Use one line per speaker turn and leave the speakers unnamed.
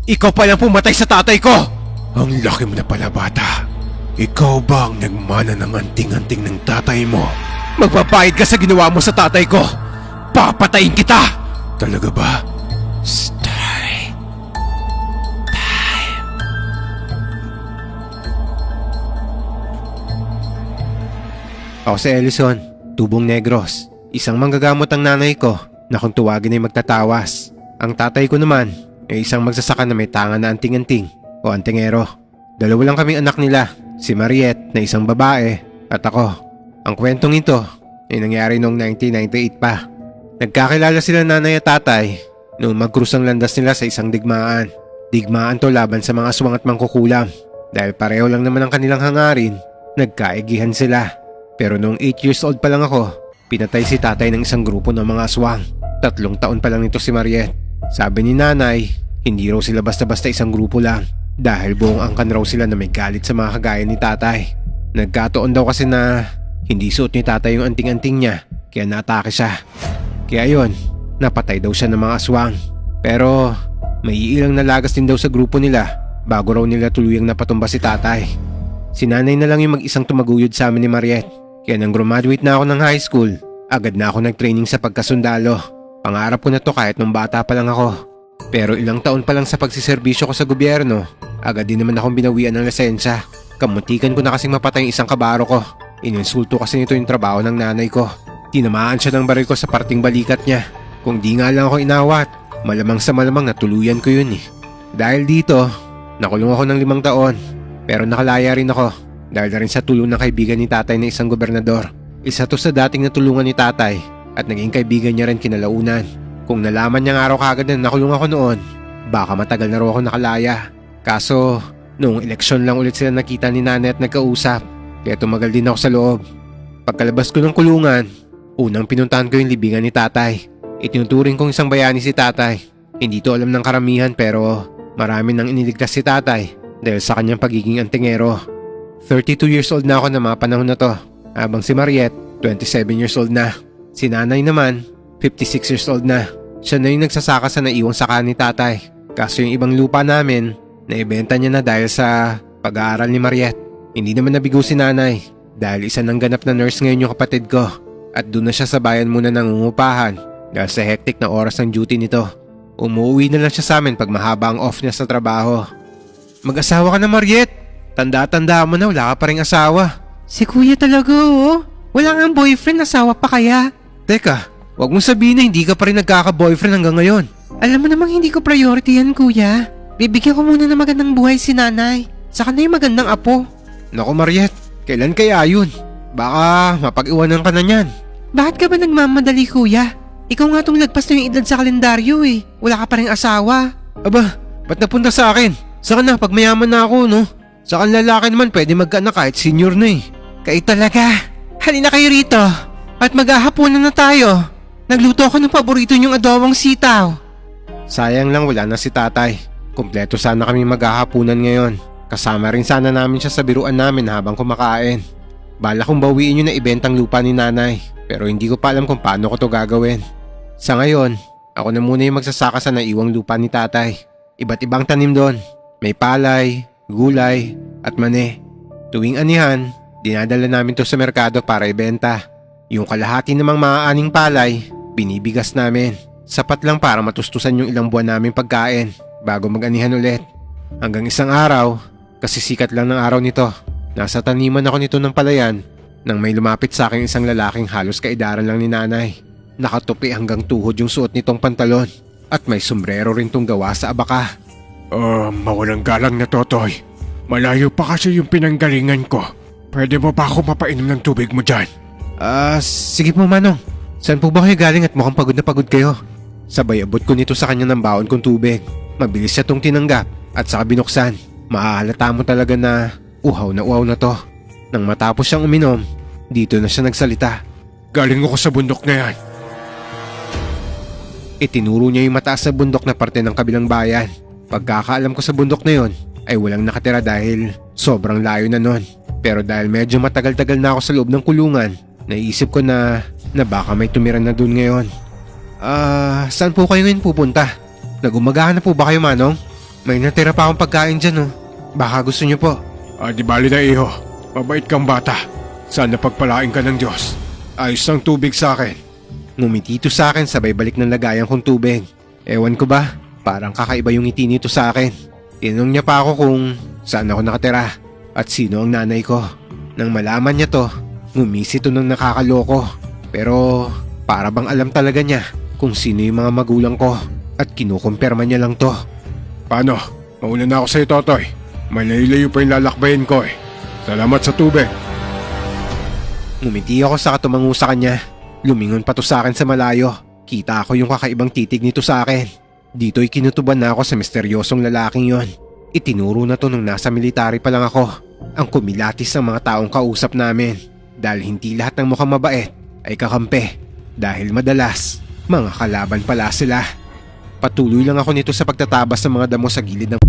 Ikaw palang pumatay sa tatay ko! Ang laki mo na pala, bata. Ikaw ba ang nagmana ng anting-anting ng tatay mo? Magpapahid ka sa ginawa mo sa tatay ko! Papatayin kita! Talaga ba? Story time. Ako si Ellison, Tubong Negros. Isang manggagamot ang nanay ko na kung tuwagin ay magtatawas. Ang tatay ko naman ay isang magsasaka na may tanga na anting-anting o antingero. Dalawa lang kaming anak nila, si Mariette na isang babae at ako. Ang kwentong ito ay nangyari noong 1998 pa. Nagkakilala sila nanay at tatay noong mag-cruise ang landas nila sa isang digmaan. Digmaan to laban sa mga aswang at mangkukulam. Dahil pareho lang naman ang kanilang hangarin, nagkaigihan sila. Pero noong 8 years old pa lang ako, pinatay si tatay ng isang grupo ng mga aswang. 3 taon pa lang nito si Mariette. Sabi ni nanay, hindi raw sila basta-basta isang grupo lang. Dahil buong angkan raw sila na may galit sa mga kagaya ni tatay. Nagkataon daw kasi na hindi suot ni tatay yung anting-anting niya, kaya naatake siya. Kaya yun, napatay daw siya ng mga aswang. Pero may ilang nalagas din daw sa grupo nila bago raw nila tuluyang napatumba si tatay. Si nanay na lang yung mag-isang tumaguyod sa amin ni Mariette. Kaya nang graduate na ako ng high school, agad na ako nag-training sa pagkasundalo. Pangarap ko na to kahit nung bata pa lang ako. Pero ilang taon pa lang sa pagsiservisyo ko sa gobyerno, agad din naman akong binawian ng lisensya. Kamuntikan ko na kasing mapatay yung isang kabaro ko. Ininsulto kasi nito yung trabaho ng nanay ko. Tinamaan siya ng baril ko sa parting balikat niya. Kung di nga lang ako inawat, malamang sa malamang natuluyan ko yun eh. Dahil dito, nakulong ako ng 5 taon. Pero nakalaya rin ako dahil na rin sa tulong ng kaibigan ni tatay na isang gobernador. Isa to sa dating natulungan ni tatay at naging kaibigan niya rin kinalaunan. Kung nalaman niyang araw kagad na nakulong ako noon, baka matagal na raw ako nakalaya. Kaso, noong eleksyon lang ulit sila nakita ni nanay at nagkausap, kaya tumagal din ako sa loob. Pagkalabas ko ng kulungan, unang pinuntahan ko yung libingan ni tatay. Itinuturing kong isang bayani si tatay. Hindi to alam ng karamihan pero marami nang iniligtas si tatay dahil sa kanyang pagiging antingero. 32 years old na ako na mga panahon na to, habang si Mariette, 27 years old na. Si nanay naman, 56 years old na. Siya na yung nagsasaka sa naiwang saka ni tatay. Kaso yung ibang lupa namin, naibenta niya na dahil sa pag-aaral ni Mariette. Hindi naman nabigo si nanay dahil isa ng ganap na nurse ngayon yung kapatid ko. At doon na siya sa bayan muna nangungupahan dahil sa hectic na oras ng duty nito. Umuwi na lang siya sa amin pag mahaba ang off niya sa trabaho. Mag-asawa ka na, Mariette. Tanda-tanda mo na, wala ka pa rin asawa.
Si kuya talaga oh. Wala nga boyfriend, asawa pa kaya?
Teka, wag mong sabihin na hindi ka pa rin nagkaka-boyfriend hanggang ngayon.
Alam mo namang hindi ko priority yan kuya. Bibigyan ko muna ng magandang buhay si nanay. Saka na yung magandang apo.
Naku Mariette, kailan kaya yun? Baka mapag-iwanan ka na niyan.
Bakit ka ba nagmamadali kuya? Ikaw nga tong lagpas na yung edad sa kalendaryo eh. Wala ka pa rin asawa.
Aba, ba't napunta sa akin? Saka na, pag mayaman na ako, no? Saka ang lalaki naman pwede magkaanak kahit senior na eh.
Kayo talaga. Halina kayo rito. At maghahaponan na tayo. Nagluto ako ng paborito niyong adobong sitaw.
Sayang lang wala na si tatay. Kumpleto sana kami maghahapunan ngayon. Kasama rin sana namin siya sa biruan namin habang kumakain. Bala kong bawiin yun na ibentang lupa ni nanay. Pero hindi ko pa alam kung paano ko to gagawin. Sa ngayon, ako na muna yung magsasaka sa naiwang lupa ni tatay. Iba't ibang tanim doon. May palay, gulay, at mani. Tuwing anihan, dinadala namin to sa merkado para ibenta. Yung kalahati namang maaaning palay, binibigas namin. Sapat lang para matustusan yung ilang buwan naming pagkain bago mag-anihan ulit. Hanggang isang araw, kasi sikat lang ng araw nito, nasa taniman ako nito ng palayan nang may lumapit sa akin isang lalaking halos kaedaran lang ni nanay. Nakatupi hanggang tuhod yung suot nitong pantalon at may sombrero rin tong gawa sa abaka. Mawalang galang na totoy. Malayo pa kasi yung pinanggalingan ko. Pwede mo ba ako mapainom ng tubig mo dyan? Sige po manong. Saan po ba kayo galing at mukhang pagod na pagod kayo? Sabay abot ko nito sa kanya ng baon kong tubig. Mabilis siya tong tinanggap at saka binuksan. Mahahalata mo talaga na uhaw na to. Nang matapos siyang uminom, dito na siya nagsalita. Galing ako sa bundok na yan. Itinuro niya yung mataas na bundok na parte ng kabilang bayan. Pagkakaalam ko sa bundok na yon ay walang nakatira dahil sobrang layo na nun. Pero dahil medyo matagal-tagal na ako sa loob ng kulungan, naisip ko na baka may tumira na dun ngayon. Saan po kayo ngayon pupunta? Nagumagahan na po ba kayo manong? May natira pa akong pagkain dyan, oh. Baka gusto niyo po.
Di bali na iho. Mabait kang bata. Sana pagpalain ka ng Diyos. Ayos ng tubig sa akin.
Ngumiti ito sa akin sabay balik ng lagayan kong tubig. Ewan ko ba, parang kakaiba yung ngiti nito sa akin. Tinanong niya pa ako kung saan ako nakatira at sino ang nanay ko. Nang malaman niya to, ngumisi ito ng nakakaloko. Pero para bang alam talaga niya kung sino yung mga magulang ko at kinukumpirma niya lang to.
Paano? Mauna na ako sa'yo, Totoy. Malayo-layo pa yung lalakbayin ko eh. Salamat sa tubig.
Ngumiti ako sa tumango sa kanya. Lumingon pa to sa akin sa malayo. Kita ako yung kakaibang titig nito sa akin. Dito'y kinutuban na ako sa misteryosong lalaking yon. Itinuro na to nung nasa military pa lang ako. Ang kumilatis ng mga taong kausap namin. Dahil hindi lahat ng mukhang mabait ay kakampi. Dahil madalas, mga kalaban pala sila. Patuloy lang ako nito sa pagtatabas ng mga damo sa gilid ng